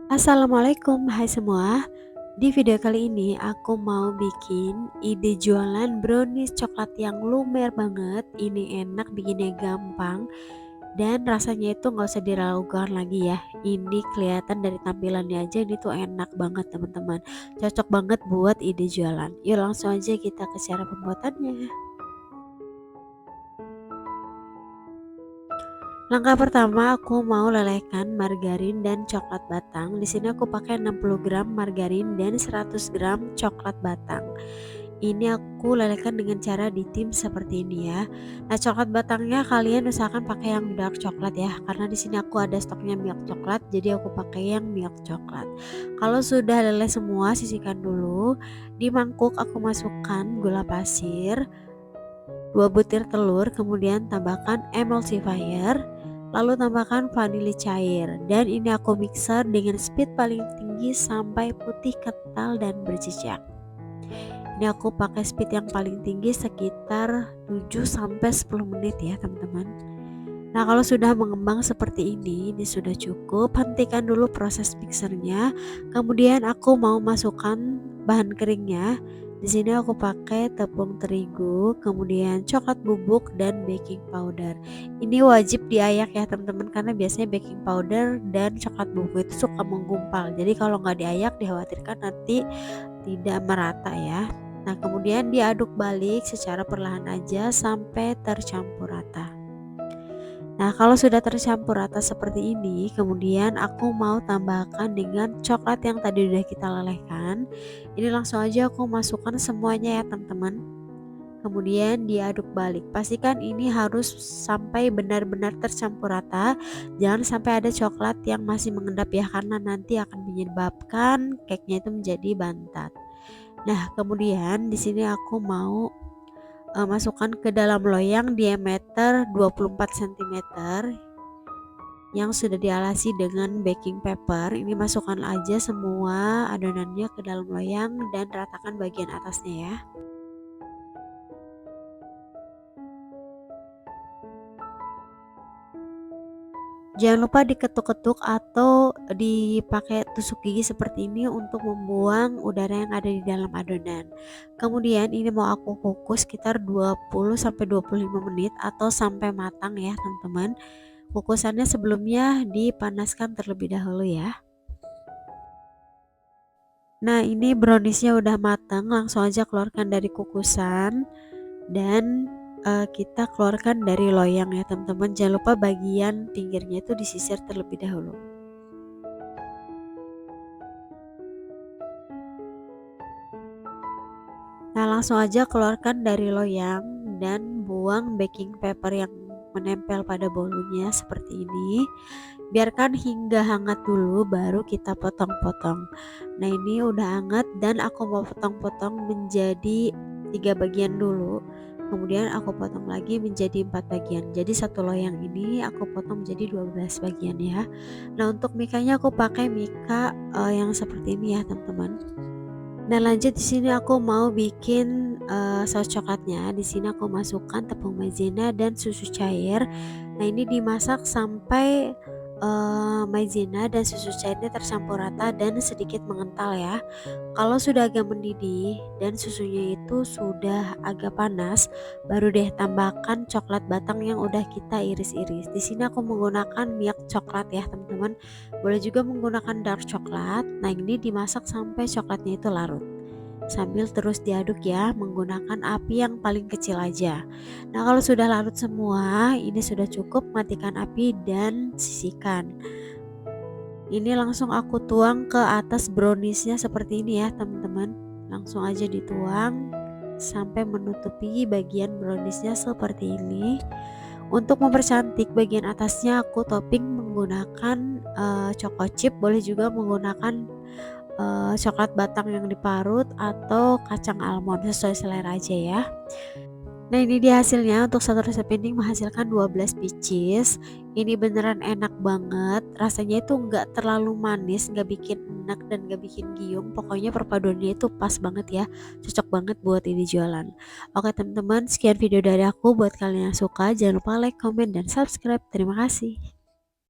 Assalamualaikum, hai semua. Di video kali ini aku mau bikin ide jualan brownies coklat yang lumer banget. Ini enak, bikinnya gampang, dan rasanya itu nggak usah diragukan lagi ya. Ini kelihatan dari tampilannya aja ini tuh enak banget teman-teman. Cocok banget buat ide jualan. Yuk langsung aja kita ke cara pembuatannya. Langkah pertama aku mau lelehkan margarin dan coklat batang. Di sini aku pakai 60 gram margarin dan 100 gram coklat batang. Ini aku lelehkan dengan cara ditim seperti ini ya. Nah, coklat batangnya kalian usahakan pakai yang dark coklat ya, karena di sini aku ada stoknya milk coklat, jadi aku pakai yang milk coklat. Kalau sudah leleh semua, sisihkan dulu. Di mangkuk aku masukkan gula pasir, 2 butir telur, kemudian tambahkan emulsifier, lalu tambahkan vanili cair, dan ini aku mixer dengan speed paling tinggi sampai putih kental dan berjejak. Ini aku pakai speed yang paling tinggi sekitar 7-10 menit ya teman-teman. Nah, kalau sudah mengembang seperti ini sudah cukup. Hentikan dulu proses mixernya. Kemudian aku mau masukkan bahan keringnya. Di sini aku pakai tepung terigu, kemudian coklat bubuk dan baking powder. Ini wajib diayak ya teman-teman, karena biasanya baking powder dan coklat bubuk itu suka menggumpal. Jadi kalau nggak diayak dikhawatirkan nanti tidak merata ya. Nah, kemudian diaduk balik secara perlahan aja sampai tercampur rata. Nah, kalau sudah tercampur rata seperti ini, kemudian aku mau tambahkan dengan coklat yang tadi udah kita lelehkan. Ini langsung aja aku masukkan semuanya ya teman-teman. Kemudian diaduk balik. Pastikan ini harus sampai benar-benar tercampur rata. Jangan sampai ada coklat yang masih mengendap ya, karena nanti akan menyebabkan cake-nya itu menjadi bantat. Nah, kemudian di sini aku mau masukkan ke dalam loyang diameter 24 cm yang sudah dialasi dengan baking paper. Ini masukkan aja semua adonannya ke dalam loyang dan ratakan bagian atasnya ya. Jangan lupa diketuk-ketuk atau dipakai tusuk gigi seperti ini untuk membuang udara yang ada di dalam adonan. Kemudian ini mau aku kukus sekitar 20-25 menit atau sampai matang ya teman-teman. Kukusannya sebelumnya dipanaskan terlebih dahulu ya. Nah, ini browniesnya udah matang, langsung aja keluarkan dari kukusan dan kita keluarkan dari loyang ya teman-teman. Jangan lupa bagian pinggirnya itu disisir terlebih dahulu. Nah, langsung aja keluarkan dari loyang dan buang baking paper yang menempel pada bolunya seperti ini. Biarkan hingga hangat dulu baru kita potong-potong. Nah, ini udah hangat dan aku mau potong-potong menjadi 3 bagian dulu. Kemudian aku potong lagi menjadi 4 bagian. Jadi satu loyang ini aku potong menjadi 12 bagian ya. Nah, untuk mikanya aku pakai mika yang seperti ini ya teman-teman. Nah, lanjut di sini aku mau bikin saus coklatnya. Di sini aku masukkan tepung maizena dan susu cair. Nah, ini dimasak sampai maizena dan susu cairnya tercampur rata dan sedikit mengental ya. Kalau sudah agak mendidih dan susunya itu sudah agak panas, baru deh tambahkan coklat batang yang udah kita iris-iris. Di sini aku menggunakan milk coklat ya teman-teman. Boleh juga menggunakan dark coklat. Nah, ini dimasak sampai coklatnya itu larut. Sambil terus diaduk ya, menggunakan api yang paling kecil aja. Nah, kalau sudah larut semua, ini sudah cukup, matikan api dan sisihkan. Ini langsung aku tuang ke atas browniesnya seperti ini ya teman-teman. Langsung aja dituang sampai menutupi bagian browniesnya seperti ini. Untuk mempercantik bagian atasnya aku topping menggunakan choco chip, boleh juga menggunakan coklat batang yang diparut atau kacang almond, sesuai selera aja ya. Nah, ini dia hasilnya. Untuk satu resep ini menghasilkan 12 pieces. Ini beneran enak banget. Rasanya itu nggak terlalu manis, nggak bikin enak dan nggak bikin giung. Pokoknya perpaduannya itu pas banget ya. Cocok banget buat ini jualan. Oke teman-teman, sekian video dari aku. Buat kalian yang suka, jangan lupa like, comment, dan subscribe. Terima kasih.